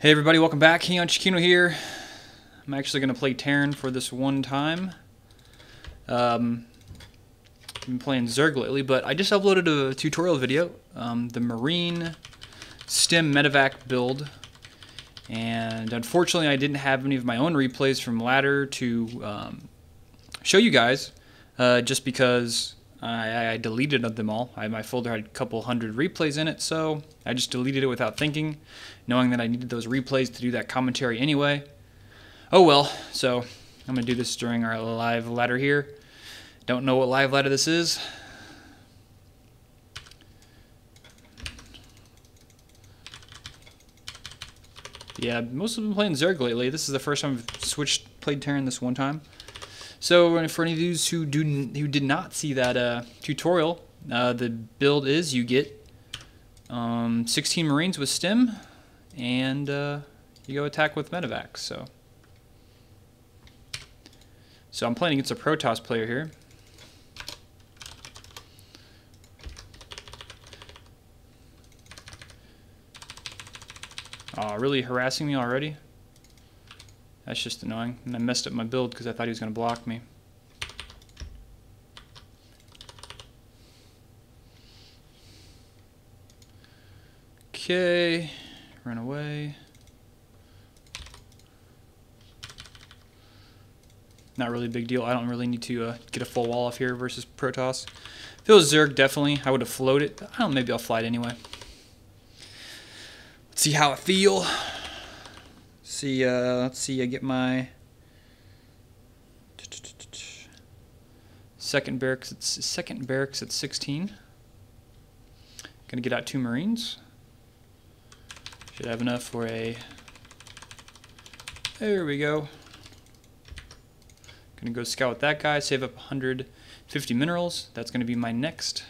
Hey everybody, welcome back. Keon Chiquino here. I'm actually going to play Terran for this one time. I've been playing Zerg lately, but I just uploaded a tutorial video, the Marine Stim Medevac build, and unfortunately I didn't have any of my own replays from ladder to show you guys, just because I deleted them all. My folder had a couple hundred replays in it, so I just deleted it without thinking, knowing that I needed those replays to do that commentary anyway. Oh well, so I'm going to do this during our live ladder here. Don't know what live ladder this is. Yeah, most of them playing Zerg lately. This is the first time I've played Terran this one time. So for any of you who did not see that tutorial, the build is you get 16 Marines with Stim, and you go attack with medevacs. So I'm playing against a Protoss player here. Oh, really harassing me already? That's just annoying. And I messed up my build because I thought he was going to block me. Okay, run away. Not really a big deal. I don't really need to get a full wall off here versus Protoss. If it was Zerg, definitely I would have floated. I don't know, maybe I'll fly it anyway. Let's see how I feel. Let's see, I get my second barracks at 16. Gonna get out 2 Marines. Should have enough for a, there we go. Gonna go scout with that guy, save up 150 minerals. That's gonna be my next.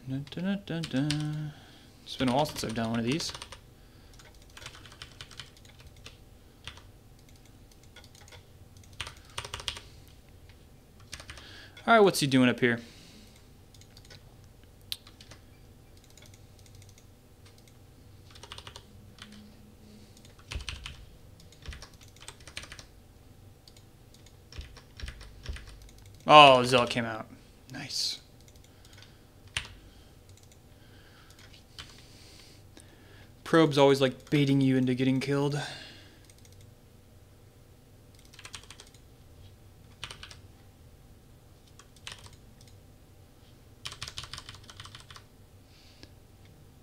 Dun, dun, dun, dun. It's been a while since I've done one of these. Alright, what's he doing up here? Oh, Zell came out. Nice. Probe's always like baiting you into getting killed.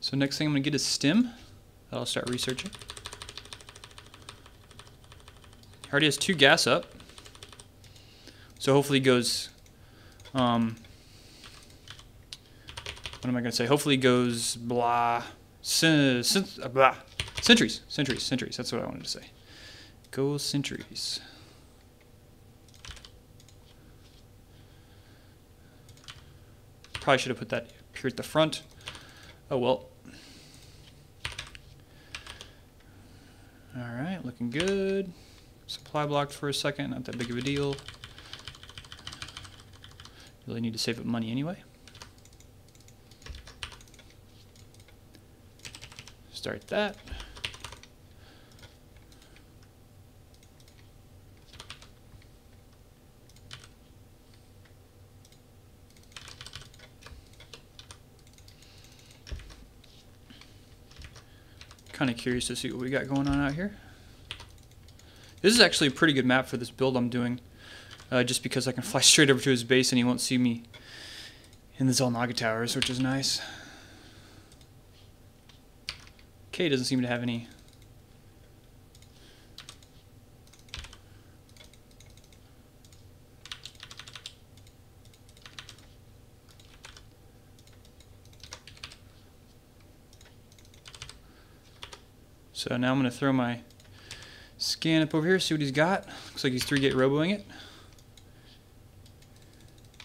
So next thing I'm going to get is Stim. I'll start researching. He already has 2 gas up. So hopefully he goes, what am I going to say? Hopefully he goes blah. Sentries. That's what I wanted to say. Go sentries. Probably should have put that here at the front. Oh well. Alright, looking good. Supply blocked for a second, not that big of a deal. Really need to save up money anyway. Start that. Kind of curious to see what we got going on out here. This is actually a pretty good map for this build I'm doing, just because I can fly straight over to his base and he won't see me in the Zalnaga towers, which is nice. K doesn't seem to have any. So now I'm going to throw my scan up over here, see what he's got. Looks like he's 3-gate roboing it.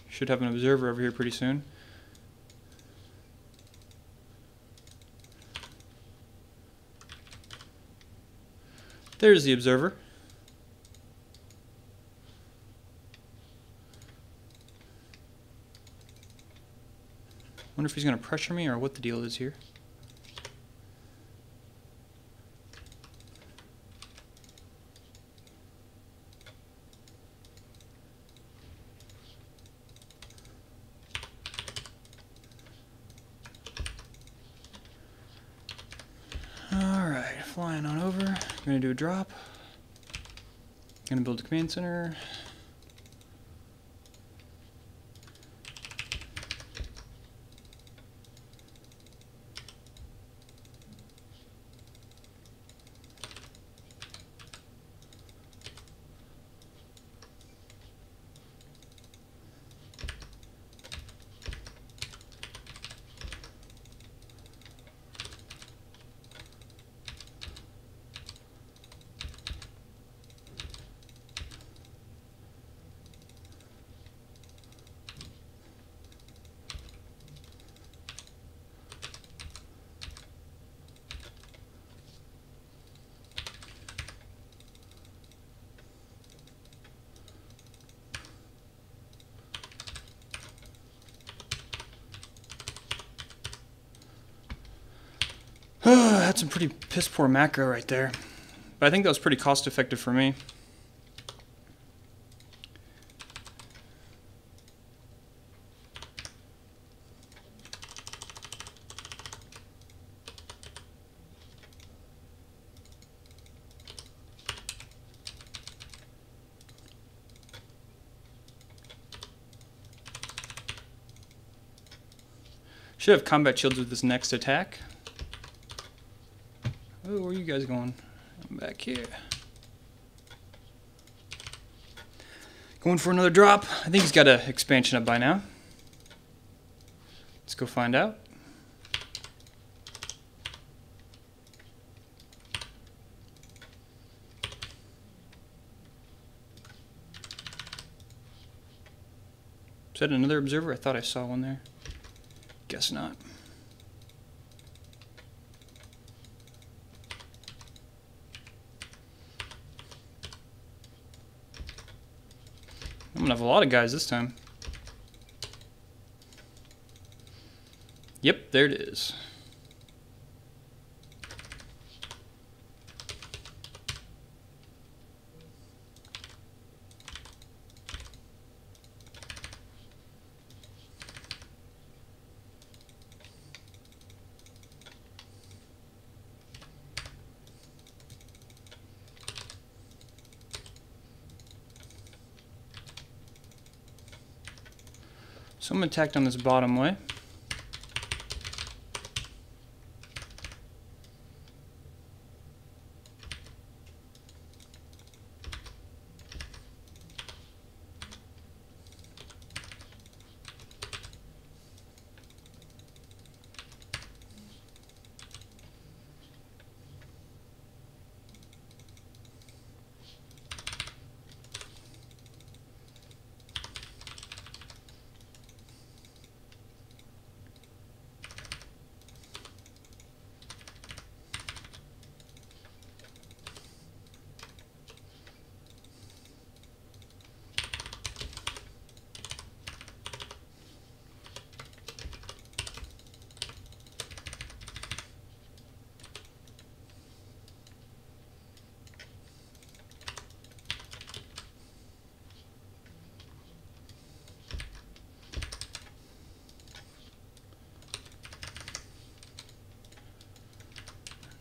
Should have an observer over here pretty soon. There's the observer. Wonder if he's going to pressure me or what the deal is here. Alright, flying on over. I'm going to do a drop. Going to build a command center. That's some pretty piss poor macro right there. But I think that was pretty cost effective for me. Should have combat shields with this next attack. Oh, where are you guys going? I'm back here. Going for another drop. I think he's got an expansion up by now. Let's go find out. Is that another observer? I thought I saw one there. Guess not. I'm gonna have a lot of guys this time. Yep, there it is. So I'm attacked on this bottom way.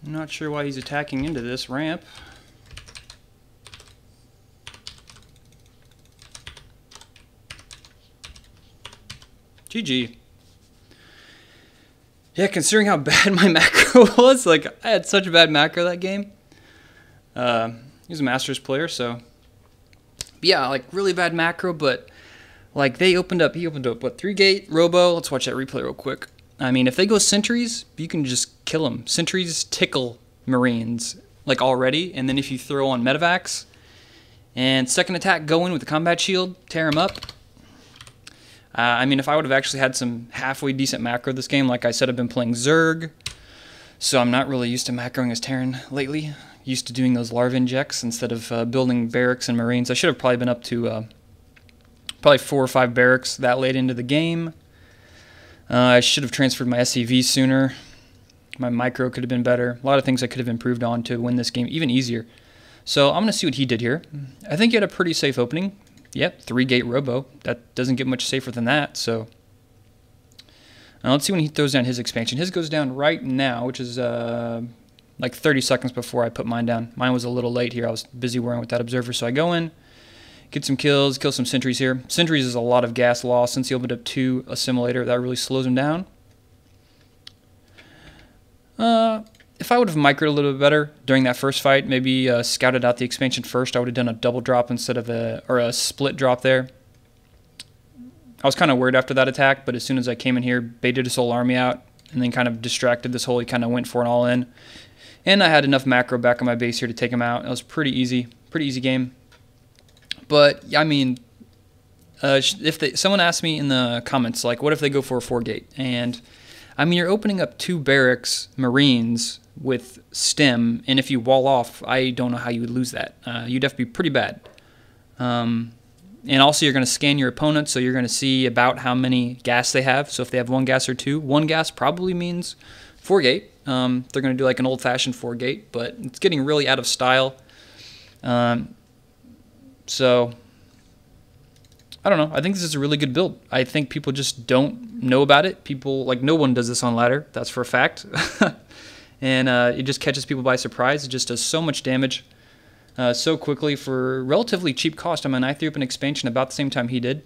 I'm not sure why he's attacking into this ramp. GG. Yeah, considering how bad my macro was, like, I had such a bad macro that game. He was a Masters player, so... yeah, like, really bad macro, but, like, he opened up, what, 3-gate, Robo? Let's watch that replay real quick. I mean, if they go sentries, you can just kill them. Sentries tickle Marines, like, already, and then if you throw on Medivacs, and second attack, go in with the combat shield, tear him up. I mean, if I would have actually had some halfway decent macro this game, like I said, I've been playing Zerg, so I'm not really used to macroing as Terran lately. used to doing those larva injects instead of building barracks and marines. I should have probably been up to probably 4 or 5 barracks that late into the game. I should have transferred my SCV sooner. My micro could have been better. A lot of things I could have improved on to win this game even easier. So I'm going to see what he did here. I think he had a pretty safe opening. Yep, 3-gate robo. That doesn't get much safer than that. So let's see when he throws down his expansion. His goes down right now, which is like 30 seconds before I put mine down. Mine was a little late here. I was busy worrying with that observer. So I go in, get some kills, kill some sentries here. Sentries is a lot of gas loss. Since he opened up 2 assimilator, that really slows him down. If I would have microed a little bit better during that first fight, maybe scouted out the expansion first, I would have done a double drop instead of a split drop there. I was kind of worried after that attack, but as soon as I came in here, baited his whole army out, and then kind of distracted this whole, he kind of went for an all-in. And I had enough macro back on my base here to take him out. It was pretty easy game. But, I mean, if someone asked me in the comments, like, what if they go for a 4-gate? And, I mean, you're opening up 2 barracks, marines, with stem, and if you wall off, I don't know how you would lose that. You'd have to be pretty bad. And also, you're going to scan your opponent, so you're going to see about how many gas they have. So if they have 1 gas or 2, 1 gas probably means 4-gate. They're going to do like an old-fashioned 4-gate, but it's getting really out of style. So, I don't know. I think this is a really good build. I think people just don't know about it. People, like, no one does this on ladder. That's for a fact. And it just catches people by surprise. It just does so much damage so quickly for relatively cheap cost. I mean, I threw up an expansion about the same time he did.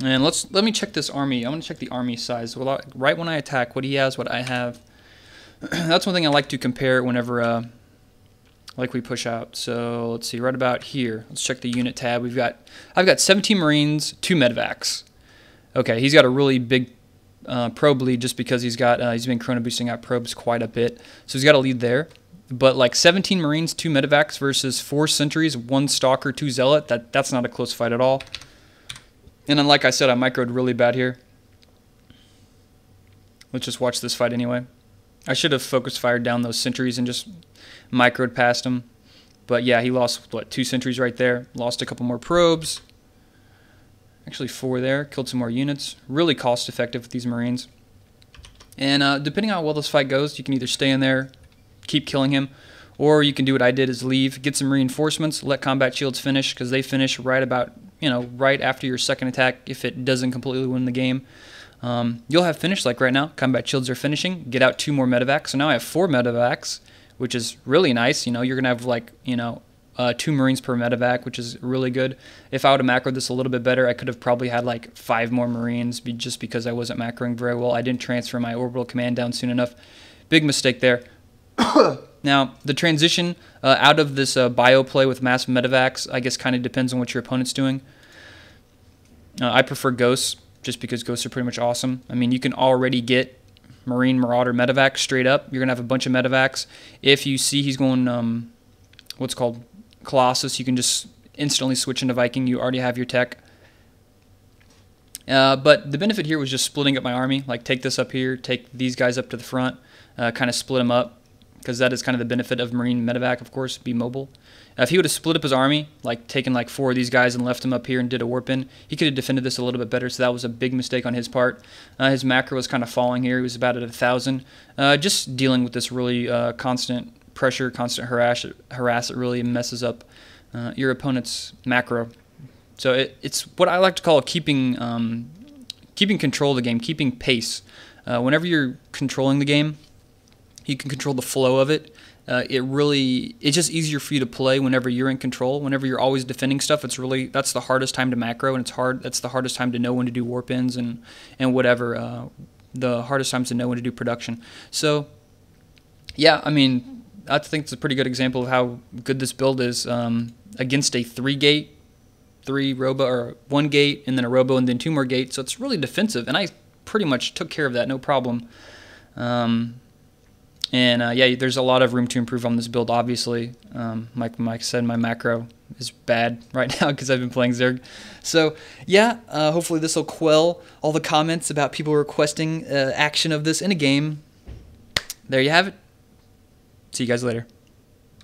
And let me check this army. I want to check the army size. Well, right when I attack, what he has, what I have. That's one thing I like to compare whenever like we push out. So let's see, right about here. Let's check the unit tab. I've got 17 Marines, 2 medevacs. Okay, he's got a really big probe lead just because he's been chrono boosting out probes quite a bit. So he's got a lead there. But like 17 Marines, 2 medevacs versus 4 sentries, 1 stalker, 2 zealot, that's not a close fight at all. And then like I said, I microed really bad here. Let's just watch this fight anyway. I should have focus fired down those sentries and just microed past him. But yeah, he lost, what, 2 sentries right there. Lost a couple more probes. Actually 4 there. Killed some more units. Really cost effective with these Marines. And depending on how well this fight goes, you can either stay in there, keep killing him, or you can do what I did, is leave, get some reinforcements, let combat shields finish, because they finish right about, right after your second attack if it doesn't completely win the game. You'll have finished, like right now, combat shields are finishing, get out 2 more medevacs. So now I have 4 medevacs, which is really nice. You're going to have like, 2 Marines per medevac, which is really good. If I would have macroed this a little bit better, I could have probably had like 5 more Marines just because I wasn't macroing very well. I didn't transfer my orbital command down soon enough. Big mistake there. Now, the transition out of this bio play with mass medevacs, I guess, kind of depends on what your opponent's doing. I prefer Ghosts, just because Ghosts are pretty much awesome. I mean, you can already get Marine Marauder medevacs straight up. You're going to have a bunch of medevacs. If you see he's going, what's called Colossus, you can just instantly switch into Viking. You already have your tech. But the benefit here was just splitting up my army. Like, take this up here, take these guys up to the front, kind of split them up. Because that is kind of the benefit of Marine medevac, of course, be mobile. If he would have split up his army, like taken like 4 of these guys and left them up here and did a warp in, he could have defended this a little bit better, so that was a big mistake on his part. His macro was kind of falling here. He was about at 1,000. Just dealing with this really constant pressure, constant harass, it really messes up your opponent's macro. So it's what I like to call keeping control of the game, keeping pace. Whenever you're controlling the game, you can control the flow of it. It's just easier for you to play whenever you're in control. Whenever you're always defending stuff, that's the hardest time to macro, and that's the hardest time to know when to do warp ins and whatever. The hardest times to know when to do production. So yeah, I mean, I think it's a pretty good example of how good this build is against a 3-gate, 3 robo, or 1 gate and then a robo and then 2 more gates. So it's really defensive, and I pretty much took care of that, no problem. Yeah, there's a lot of room to improve on this build, obviously. Like Mike said, my macro is bad right now because I've been playing Zerg. So, yeah, hopefully this will quell all the comments about people requesting action of this in a game. There you have it. See you guys later.